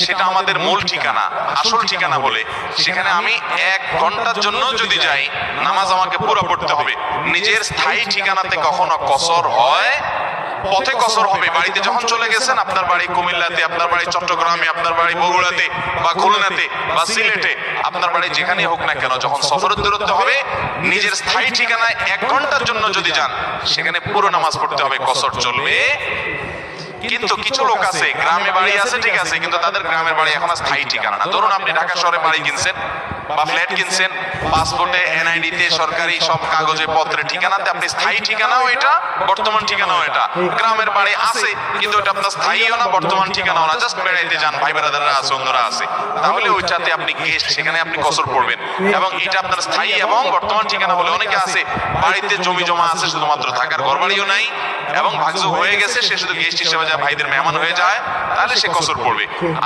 সেটা আমাদের মূল ঠিকানা, আসল ঠিকানা বলে সেখানে আমি 1 ঘন্টার জন্য যদি যাই, নামাজ আমাকে পুরো পড়তে হবে। নিজের স্থায়ী ঠিকানাতে কখনো কসর হয়? পথে কসর হবে। বাড়িতে যখন চলে গেছেন, আপনার বাড়ি কুমিল্লাতে, আপনার বাড়ি চট্টগ্রামে, আপনার বাড়ি বগুড়াতে বা খুলনাতে বা সিলেটে, আপনার বাড়ি যেখানেই হোক না কেন, যখন সফরের দূরত্ব হবে, নিজের স্থায়ী ঠিকানায় 1 ঘন্টার জন্য যদি যান, সেখানে পুরো নামাজ পড়তে হবে, কসর চলবে। কিন্তু কিছু লোক আছে, গ্রামে বাড়ি আছে ঠিক আছে, কিন্তু তাদের গ্রামের বাড়ি এখন আর স্থায়ী ঠিকানা না। ধরুন আপনি ঢাকা শহরে বাড়ি কিনছেন বা ফ্ল্যাট কিনছেন, পাসপোর্টে, এনআইডি তে, সরকারি সব কাগজে পত্রে ঠিকানাতে আপনি স্থায়ী ঠিকানাও এটা, বর্তমান ঠিকানাও এটা। গ্রামের বাড়ি আছে কিন্তু এটা আপনার স্থায়ীও না, বর্তমান ঠিকানাও না, জাস্ট বেড়াইতে যান, ভাই বেড়াদাররা আছে, অন্যরা আছে, তাহলে ওইটাতে আপনি গেস্ট, সেখানে আপনি কসর পড়বেন। এবং এটা আপনার স্থায়ী এবং বর্তমান ঠিকানা বলে। অনেকে আছে বাড়িতে জমি জমা আছে, শুধুমাত্র থাকার ঘর বাড়িও নাই এবং ভাগযোগ হয়ে গেছে, সে শুধু গেস্ট হিসেবে যায়, ভাইদের মেহমান হয়ে যায়, তাহলে সে কসর পড়বে।